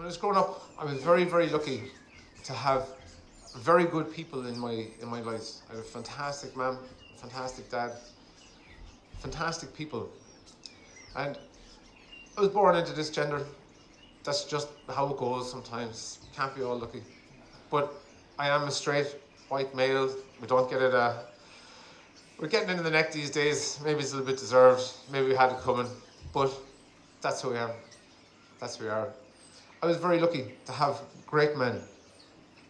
I was growing up, I was very, very lucky to have very good people in my life. I had a fantastic mum, fantastic dad, fantastic people. And I was born into this gender. That's just how it goes sometimes. Can't be all lucky. But I am a straight white male. We don't get it. We're getting into the neck these days. Maybe it's a little bit deserved. Maybe we had it coming. But that's who I am. That's who we are. I was very lucky to have great men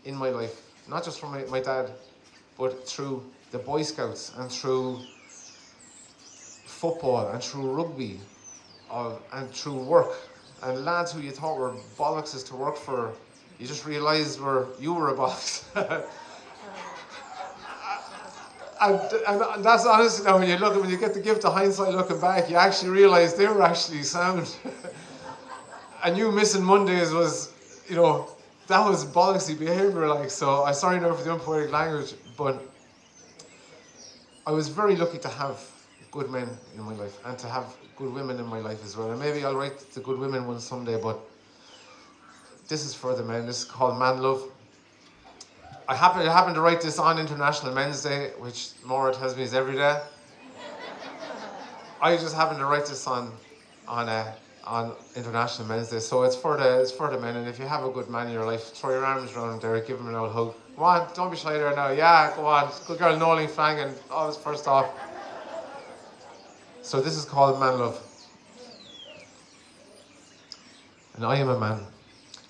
in my life. Not just from my dad, but through the Boy Scouts and through football and through rugby and through work. And lads who you thought were bollockses to work for, you just realised you were a bollocks. and that's honestly now when you get the gift of hindsight looking back, you actually realise they were actually sound. And you missing Mondays was, that was bollocksy behaviour, like. So I'm sorry now for the unpoetic language, but I was very lucky to have good men in my life and to have good women in my life as well. And maybe I'll write the good women one someday, but this is for the men. This is called Man Love. I happened to write this on International Men's Day, which Maura tells me is every day. I just happened to write this on International Men's Day, so it's for the men. And if you have a good man in your life, throw your arms around him there, give him an old hug. Go on, don't be shy there now. Yeah, go on. Good girl, Noeline Flanagan, always first off. So this is called Man Love. And I am a man,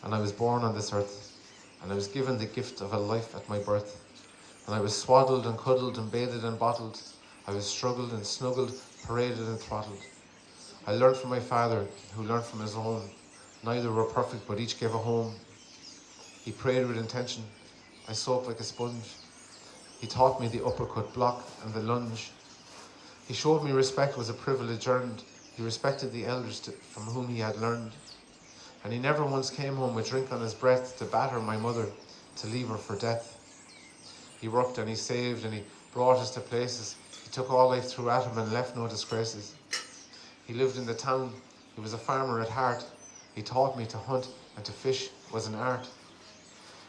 and I was born on this earth, and I was given the gift of a life at my birth. And I was swaddled and cuddled and bathed and bottled. I was struggled and snuggled, paraded and throttled. I learned from my father, who learned from his own. Neither were perfect, but each gave a home. He prayed with intention. I soaked like a sponge. He taught me the uppercut block and the lunge. He showed me respect was a privilege earned. He respected the elders from whom he had learned. And he never once came home with drink on his breath to batter my mother, to leave her for death. He worked and he saved and he brought us to places. He took all life through at him and left no disgraces. He lived in the town. He was a farmer at heart. He taught me to hunt and to fish was an art.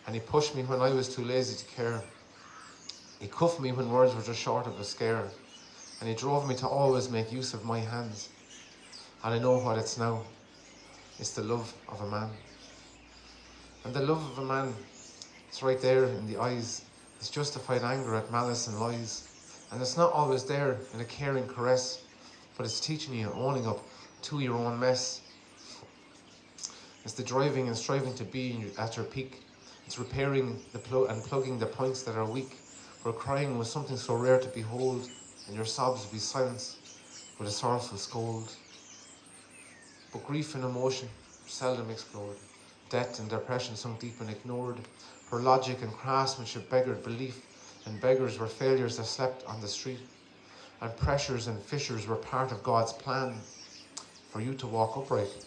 And he pushed me when I was too lazy to care. He cuffed me when words were just short of a scare. And he drove me to always make use of my hands. And I know what it's now. It's the love of a man. And the love of a man, it's right there in the eyes. It's justified anger at malice and lies. And it's not always there in a caring caress, but it's teaching you owning up to your own mess. It's the driving and striving to be at your peak. It's repairing and plugging the points that are weak. Where crying was something so rare to behold, and your sobs be silenced with a sorrowful scold. But grief and emotion seldom explored. Debt and depression sunk deep and ignored. Her logic and craftsmanship beggared belief, and beggars were failures that slept on the street. And pressures and fissures were part of God's plan for you to walk upright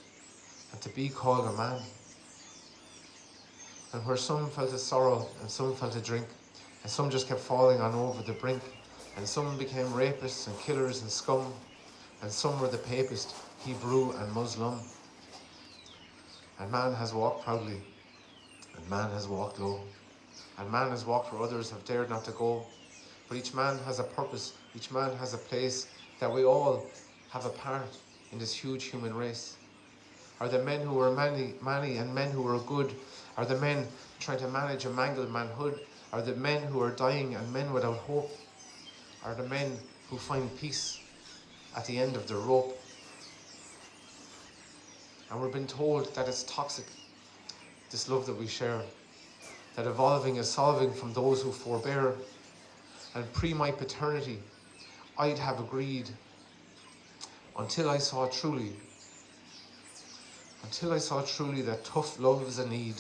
and to be called a man. And where some felt a sorrow and some felt a drink, and some just kept falling on over the brink, and some became rapists and killers and scum, and some were the papist, Hebrew and Muslim. And man has walked proudly, and man has walked low, and man has walked where others have dared not to go. But each man has a purpose, each man has a place, that we all have a part in this huge human race. Are the men who are many and men who are good? Are the men trying to manage a mangled manhood? Are the men who are dying and men without hope? Are the men who find peace at the end of the rope? And we're being told that it's toxic, this love that we share, that evolving is solving from those who forbear. And pre my paternity, I'd have agreed until I saw truly that tough love is a need,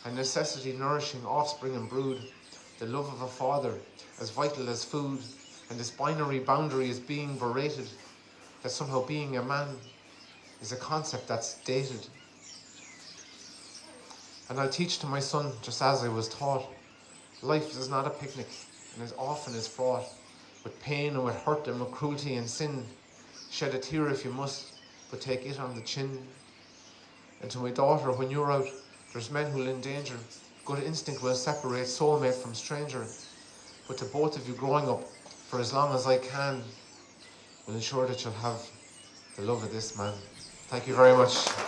and necessity nourishing offspring and brood, the love of a father as vital as food, and this binary boundary is being berated, that somehow being a man is a concept that's dated. And I'll teach to my son, just as I was taught, life is not a picnic, and as often is fraught with pain and with hurt and with cruelty and sin. Shed a tear if you must, but take it on the chin. And to my daughter, when you're out, there's men who'll endanger. Good instinct will separate soulmate from stranger. But to both of you growing up, for as long as I can, will ensure that you'll have the love of this man. Thank you very much.